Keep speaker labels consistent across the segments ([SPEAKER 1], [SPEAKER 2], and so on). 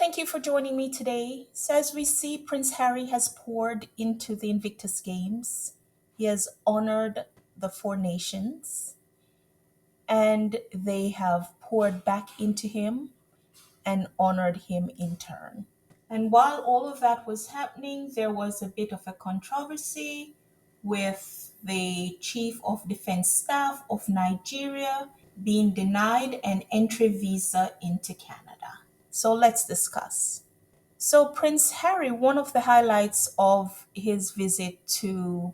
[SPEAKER 1] thank you for joining me today. So, as we see, Prince Harry has poured into the Invictus Games. He has honored the four nations, and they have poured back into him and honored him in turn. And while all of that was happening, there was a bit of a controversy with the Chief of Defense Staff of Nigeria being denied an entry visa into Canada. So let's discuss. So, Prince Harry, one of the highlights of his visit to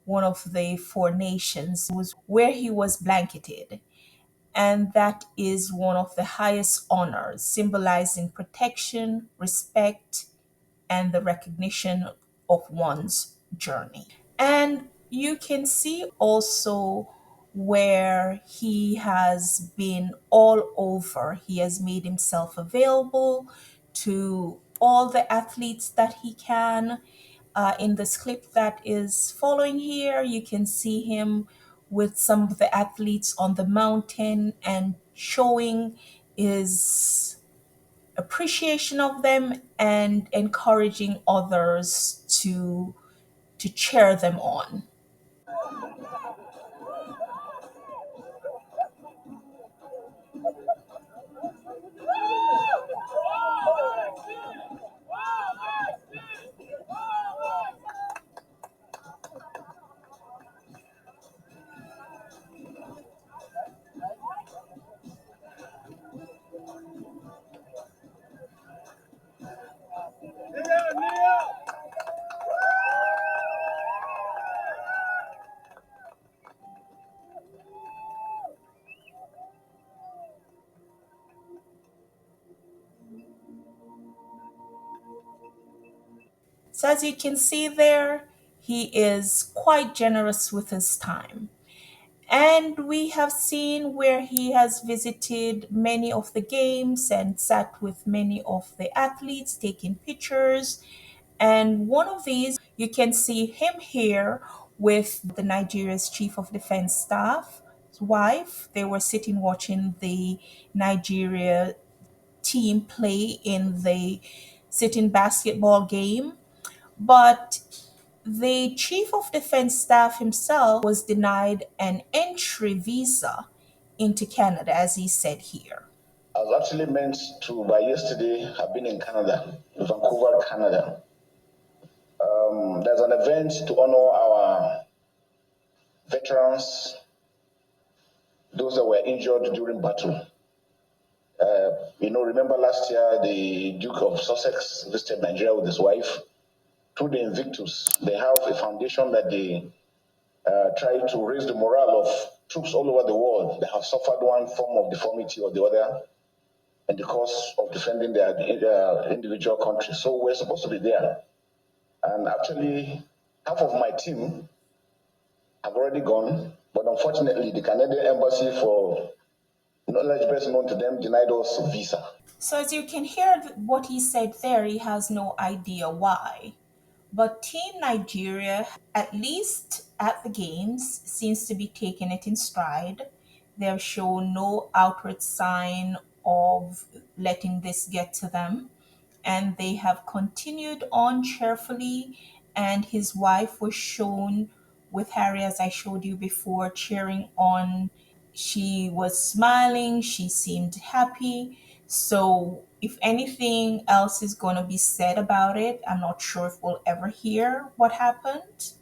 [SPEAKER 1] one of the four nations was where he was blanketed. And that is one of the highest honors, symbolizing protection, respect, and the recognition of one's journey. And you can see also where he has been all over. He has made himself available to all the athletes that he can. In this clip that is following here, you can see him with some of the athletes on the mountain and showing his appreciation of them and encouraging others to cheer them on. So as you can see there, he is quite generous with his time. And we have seen where he has visited many of the games and sat with many of the athletes, taking pictures. And one of these, you can see him here with the Nigeria's Chief of Defense Staff wife. They were sitting watching the Nigeria team play in the sitting basketball game. But the Chief of Defense Staff himself was denied an entry visa into Canada, as he said here.
[SPEAKER 2] I was actually meant to, by yesterday, have been in Canada, Vancouver, Canada. There's an event to honor our veterans, those that were injured during battle. Remember last year, the Duke of Sussex visited Nigeria with his wife. Through the Invictus, they have a foundation that they try to raise the morale of troops all over the world that have suffered one form of deformity or the other in the course of defending their individual countries. So we're supposed to be there. And actually, half of my team have already gone, but unfortunately, the Canadian Embassy, for knowledge best known to them, denied us visa.
[SPEAKER 1] So, as you can hear what he said there, he has no idea why. But Team Nigeria, at least at the games, seems to be taking it in stride. They have shown no outward sign of letting this get to them. And they have continued on cheerfully. And his wife was shown with Harry, as I showed you before, cheering on. She was smiling, she seemed happy. So, if anything else is going to be said about it, I'm not sure if we'll ever hear what happened,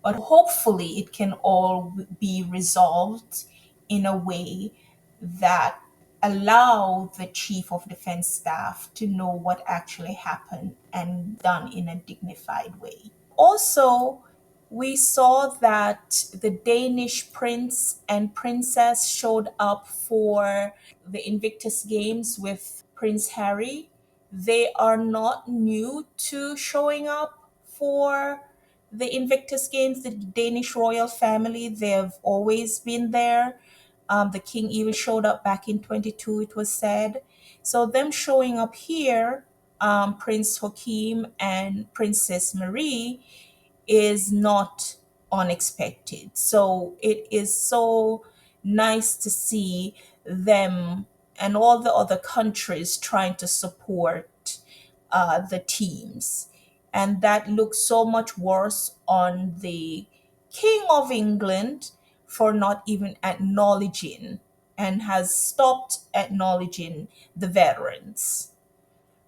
[SPEAKER 1] but hopefully it can all be resolved in a way that allow the chief of defense staff to know what actually happened and done in a dignified way. Also, we saw that the Danish prince and princess showed up for the Invictus Games with Prince Harry. They are not new to showing up for the Invictus Games, the Danish royal family. They've always been there. The king even showed up back in 22, it was said. So, them showing up here, Prince Joachim and Princess Marie, is not unexpected. So it is so nice to see them and all the other countries trying to support the teams. And that looks so much worse on the King of England for not even acknowledging and has stopped acknowledging the veterans.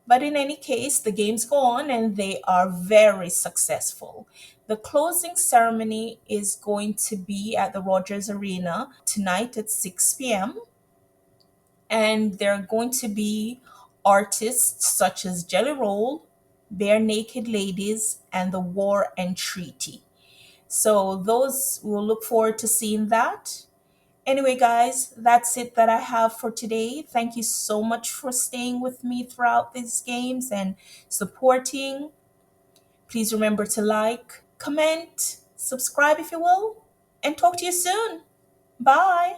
[SPEAKER 1] But in any case, the games go on and they are very successful. The closing ceremony is going to be at the Rogers Arena tonight at 6 p.m. And there are going to be artists such as Jelly Roll, Bare Naked Ladies, and The War and Treaty. So those we'll look forward to seeing that. Anyway, guys, that's it that I have for today. Thank you so much for staying with me throughout these games and supporting. Please remember to like, comment, subscribe if you will, and talk to you soon. Bye.